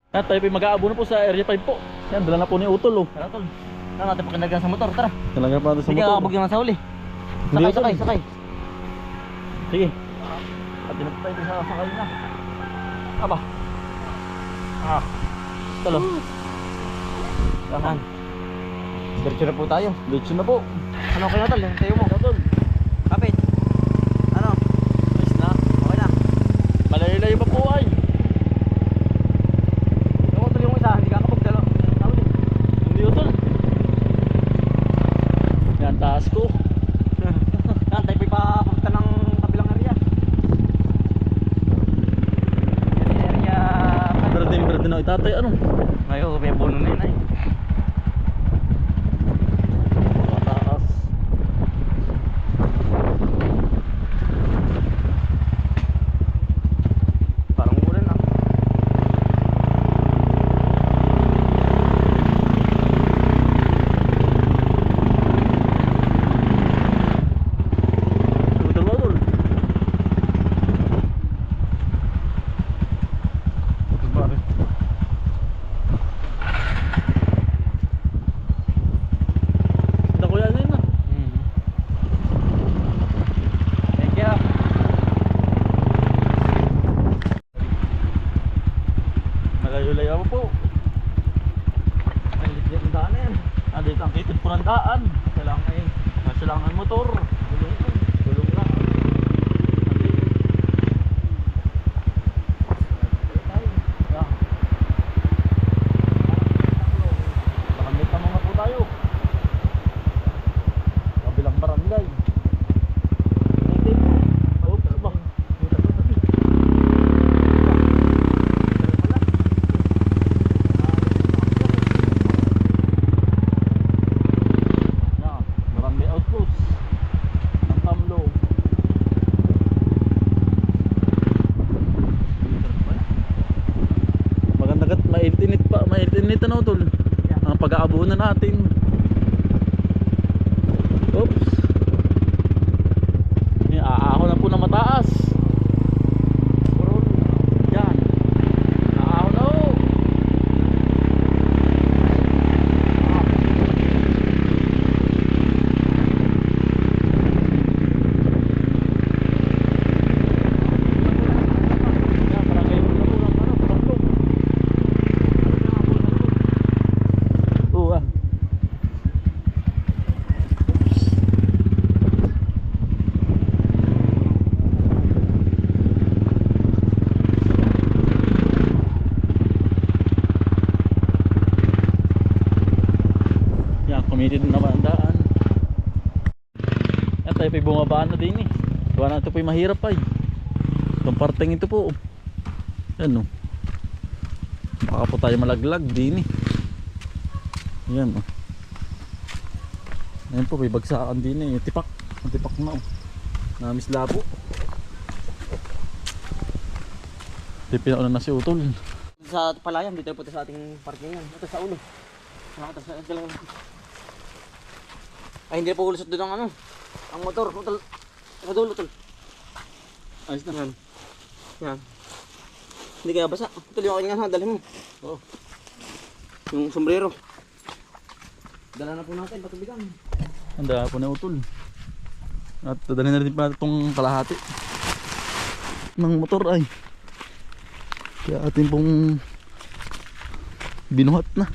At tayo po mag-aabono po sa area 5 po. Yan, dala na po ni Utol. Tara tol. Tara natin pakinagan sa motor. Tara. Talaga pa sa Sige, motor. kakabog naman sa huli. Hindi, Sakay, Utol. sakay, sakay. Sige. At tinatay tayo sa sakay na. Aba. Talo. Saan? Diretso na po tayo. Diretso na po. Ano kayo tol? Yung tayo mo. Utol. Kapit. Ano? Ayos na. Okay na. Malayo-layo pa po ay. Yung motor yung isa, hindi kakabog dalo. Hindi Utol. Yan, taas ko. Yan, tayo pa papunta ng kabilang area. Area... Berde na itatay ano. Ngayon, may bono na yun ay. Taas. Parang ulan ah. Utol ba Utol? Utol ba rin? Kita ko yan yun ah. Thank you. Malayo-layo pa po. Ay, liit ang daan na yan. Dito ang kitid po ng daan. Kailangan motor. Gulong lang. Yan. Nakamit naman na po tayo. Kabilang barangay. Oh, ba? Yan, barangay outpost ng Tamlo. Maganda kat mainit pa, mainit na Utol. Ang pag-aabunan natin. Oops. Yan, aaho na po na mataas. Yan. Aaho na po. Yan, parang kayo na po ng Tamlo. Oo ah. Yan, committed naman ang daan. Yan, tayo po'y bumabaan na din eh. Gawa na ito po'y mahirap ay. Itong parteng ito po. Yan o. Baka po tayo malaglag din eh. Yan o. Yan po, may bagsakan din eh. Tipak. Ang tipak na o. Namis labo. Di pinauna na si Utol. Sa palayan, dito po sa ating parkingan. Ito sa ulo. Ito sa dalawa. Ay, hindi po ulusot doon ang ano. Ang motor. Utol. Sa dulo, Utol. Ayos na. Yan. Yan. Hindi kaya basa. Utol, yung aking nga, dalhin mo. Oo. Yung sombrero. Dala na po natin, patubigan. Handa po na Utol. At dadalhin na rin pa itong kalahati ng motor ay. Kaya atin pong binuhat na.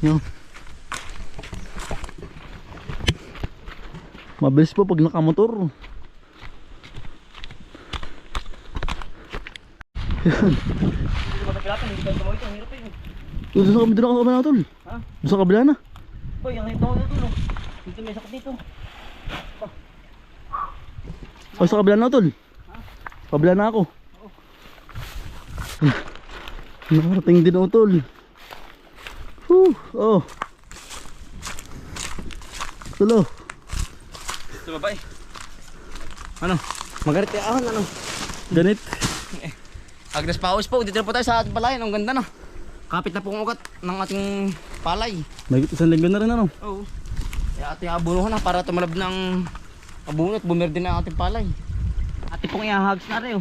Yan. Mabilis po pag nakamotor. Yan. Doon sa kabila Tol. Ha? Doon sa kabila na. Boy, ang ito ko dito. Dito may sakit dito. O sa kabila na Tol. Kabila na ako. Nakarating din Tol. Oh. Tulo. Ito babae. Ano? Magalit ahon ano? Ganit. Agnes Paus po, dito na po tayo sa ating palayan. Ang ganda na. Kapit na po ang ugat ng ating palay. May isang linggo na rin ano. Oo. Kaya ating abunuhan na para tumalab ng abunot. Bumerde na ang ating palay. Ating pong ihahags na rin.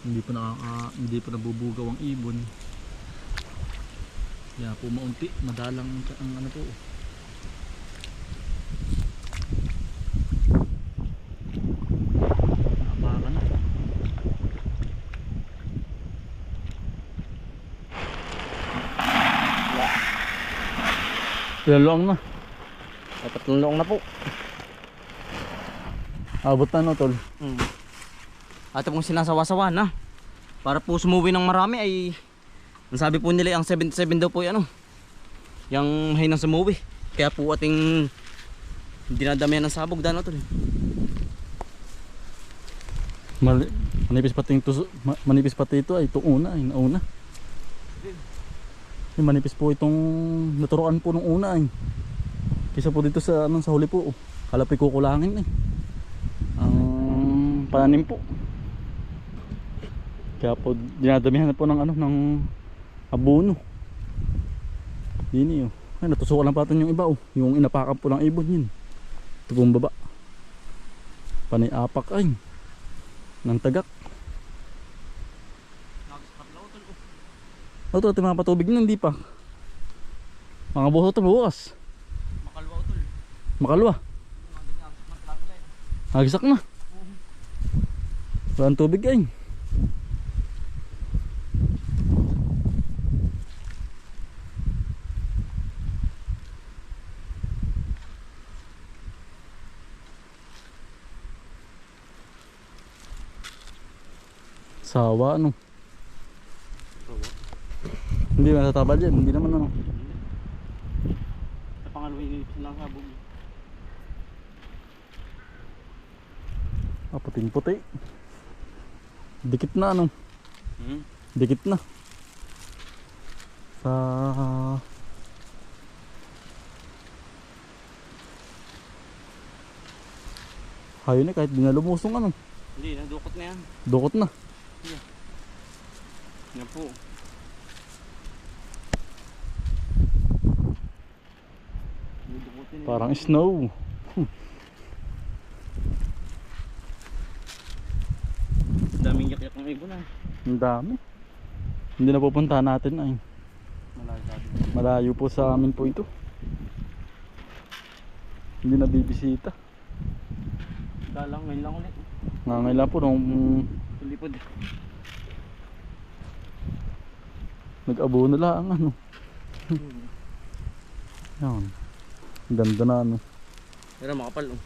Hindi pa nabubugaw ang ibon. Kaya po maunti, madalang ang ano po. Napaka na. Laloang na. Dapat lunong na po. Abot na no tol. At kung sinasawa-sawa na para po sumuwi ng marami ay ang sabi po nila ang 77 daw po yan yung mahinang sumuwi. Kaya po ating dinadamihan ng sabog dano tol. Manipis pati ito ay itong una ay nauna. Manipis po itong naturoan po nung una ay. Kisa po dito sa sa huli po. Kalapit kukulangin ang pananim po. Kaya po dinadamihan na po ng abono. Dini ay natusukan lang patan yung iba yung inapakan po ng ibon yun. Ito pong baba. Panay apak ay ng tagak. Ito natin mga patubig na hindi pa. Mga buhos ito bukas. Makalwa utol. Makalwa. Hagisak na. Walang tubig ay. Sawa ano. Hindi matatabal yan, hindi naman Sa pangalawang inipis lang sabog. puting puti. Dikit na Dikit na. Sa hayo na kahit di na lumusong Hindi, nadukot na yan. Dukot na. Yan po. Parang snow. Daming yak-yak ng ibon Ang dami. Hindi na pupuntahan natin ay. Malayo po sa amin po ito. Hindi na bibisita. Dalang ngayon lang ulit. Ngangailan po nung Tulipod. nag-abono lang Yan. Ganda na Pero makapal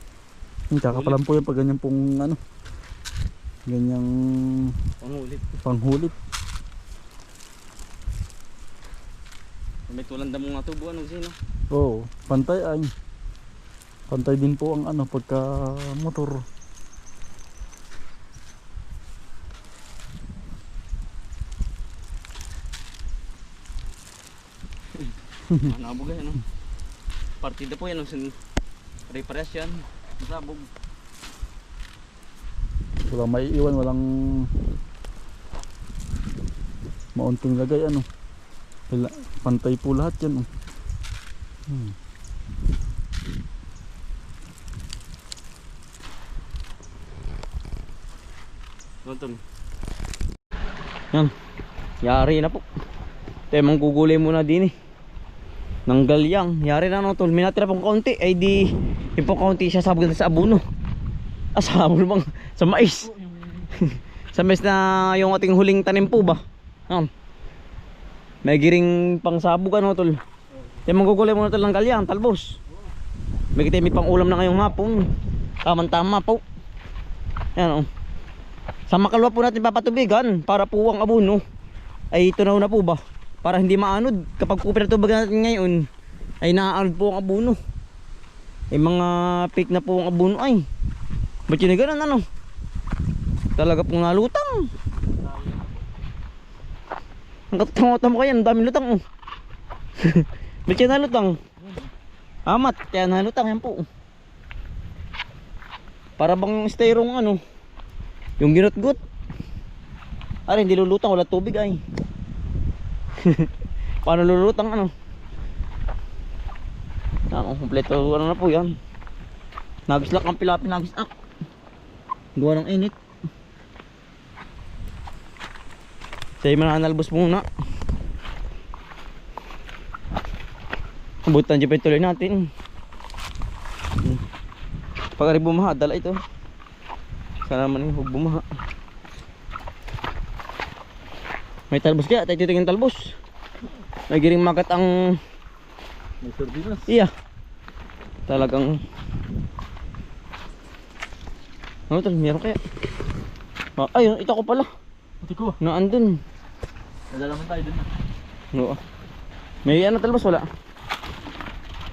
Yung kakapalan po yung pag ganyan pong ganyang panghulit. May tulanda mong natubuan sino? Oo, pantay ay. Pantay din po ang pagka motor. Nabugay Partida po yan Repares yan. Masabog. Walang maiiwan, walang maunting lagay pantay po lahat yan Yan. Yari na po. Temang gugulay muna din ng galyang. Yari na tol. Minatira pong kaunti. Ay di yung pong kaunti siya sabog sa abono. Sabog bang sa mais. Sa mais na yung ating huling tanim po ba. Yan. May giring pang sabog tol. Temang gugulay muna tol ng galyang. Talbos. May kita may pang ulam na ngayong hapon. Tama po. Yan Sa makalwa po natin papatubigan para po ang abono ay tunaw na po ba para hindi maanod kapag po pinatubigan natin ngayon ay naaanod po ang abono ay mga peak na po ang abono ay ba't yun na ganun talaga pong nalutang ang katutang-utang mo kaya ang daming lutang ba't yun nalutang amat kaya nalutang yan po para bang styroong yung ginutgut. Hindi lulutang, wala tubig ay. Paano lulutang kompleto na po yan. Nagislak ang pilapin, nagislak. Gawa ng init. Tayo mananalbos muna. Abutan dyan pa yung tuloy natin. Pag ari bumaha, dala ito. Sana naman yung bumaha. May talbos kaya, tayo titingin talbos. May giring magat ang... May sardinas. Iya. Talagang... Ano ito? Meron kaya? Ayun, ito ko pala. Ito ko. Naandun. Nadalaman tayo dun na. Oo. May ano talbos? Wala.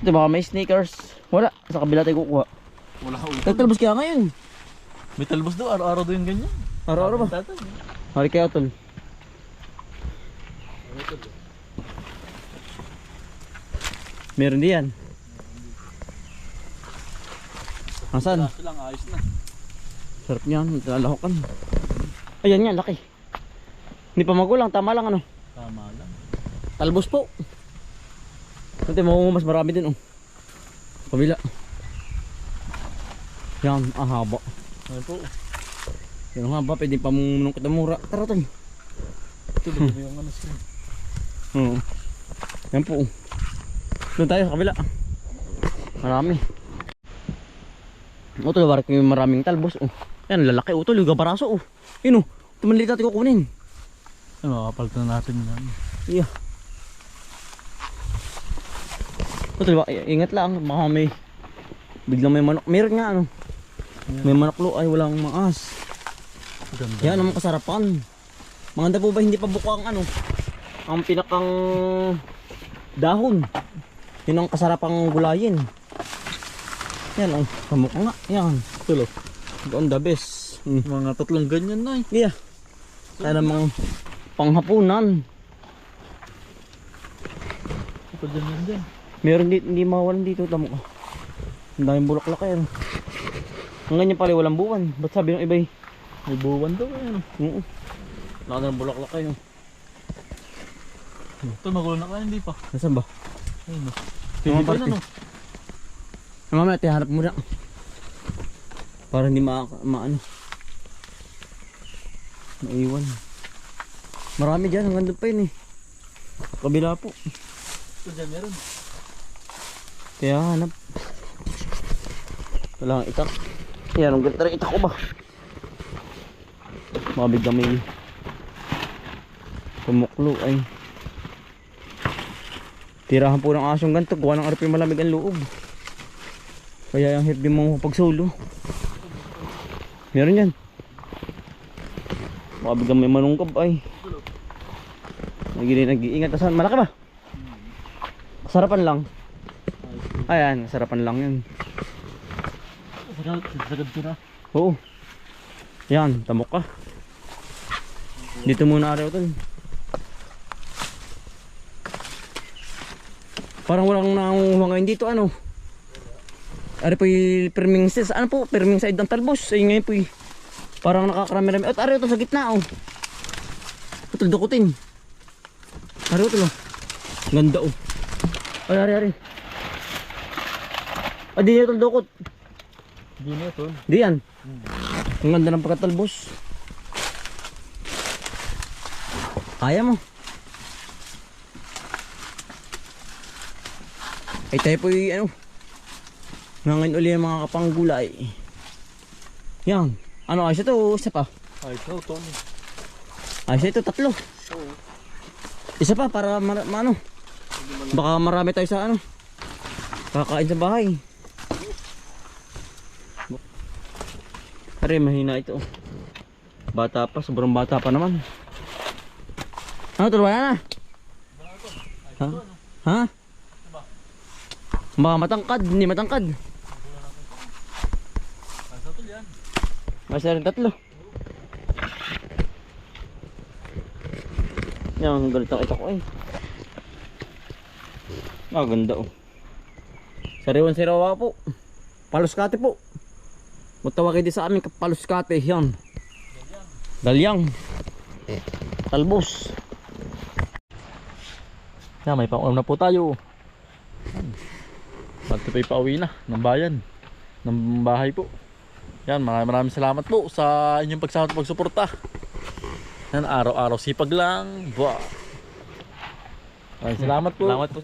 Ito baka may sneakers. Wala. Sa kabila tayo kukuha. Wala ka utol. Nagtalbos kaya ngayon. May talbos daw, araw-araw daw yung ganyan. Araw-araw ba? Tatay. Hari kaya tol. Meron diyan. Asan? Kaso lang, ayos na. Sarap niyan, lalahokan. Ayan yan, laki. Hindi pa magulang, tama lang ano. Tama lang. Talbos po. Ito mo mas marami din oh. Pabila. Yan, haba. Ayun po. Yan ang haba, pwede pa mong kita mura. Tara tol. Ito dito yung ano siya. Oo. Yan po. Doon tayo sa kabila. Marami. Utol, warik yung maraming talbos oh. Yan, lalaki utol, yung gabaraso oh. Yun oh, tumanlit natin kukunin. Ano, makapalitan natin yan. Iya. Utol, ingat lang, baka may biglang may manok. Meron nga ano. May manok lo ay walang maas. Ganda. Yan ang kasarapan. Maganda po ba hindi pa buka ang ano? Ang pinakang dahon. Yun ang kasarapang gulayin. Yan oh, kamukha nga. Yan. Tulo. Doon the best. Mga tatlong ganyan na eh. Iya. Kaya namang panghapunan. Ito dyan yan dyan. Meron dito, hindi mawalan dito. Tamo ka. Ang daming bulaklak kayo. Ang ganyan pala walang buwan. Ba't sabi ng iba eh? May buwan daw eh. Ano? Oo. Laka ng bulaklak kayo. Ito magulo na kaya, hindi pa. Nasaan ba? Ayun o. Yung Pwede ba parte. na no? Mamaya tiharap mo na. Para hindi maano. Maiwan. Marami dyan. Hanggang doon pa yun eh. Kabila po. Ito dyan meron. Kaya hanap. Wala kang itak. Yan, ang ganda rin itak ko ba? Mabigla may pumuklo ay. Tirahan po ng asong ganito. Gawa ng arapin malamig ang loob. Kaya yung hirap din mong pagsulo. Meron yan. Mabigla may manungkab ay. Nag-iingat. Saan? Malaki ba? Sarapan lang. Ayan, sarapan lang yun. Sagad ko na. Oo. Yan, tamok ka. Dito muna araw tol. Parang walang nangunguha ngayon dito ano. Ari po yung perming side. Ano po? Perming side ng talbos. Ay ngayon po parang nakakarami-rami. At ari ito sa gitna oh. Putol dukutin. Ari ito oh. Ganda oh. Ay ari. Ah di ito dukot. Hindi na ito. Di yan. Ang ganda ng pagkatalbos. Kaya mo. Ay tayo po yung ano. Nangain uli yung mga kapanggulay. Yan. Ano ayos ito? Isa pa. Ay, ito. Tony. Ayos ito, tatlo. Oo. Isa pa para ano. Baka marami tayo sa ano. Kakain sa bahay. Pare, mahina ito. Bata pa, sobrang bata pa naman. Ano, tulungan na? Ha? Ha? Baka matangkad, hindi matangkad. Masya rin tatlo. Yan, ganito ang ito ko eh. Ganda oh. Sariwan sirawa po. Paluskate po. Matawagin din sa amin paluskate. Yan. Dalyang. Talbos. Yan, may pang-ulam na po tayo. Pati pa ipauwi na ng bayan. Ng bahay po. Yan, maraming salamat po sa inyong pagsama at pagsuporta. Yan, araw-araw sipag lang. Wow. Ay, salamat po. Salamat po.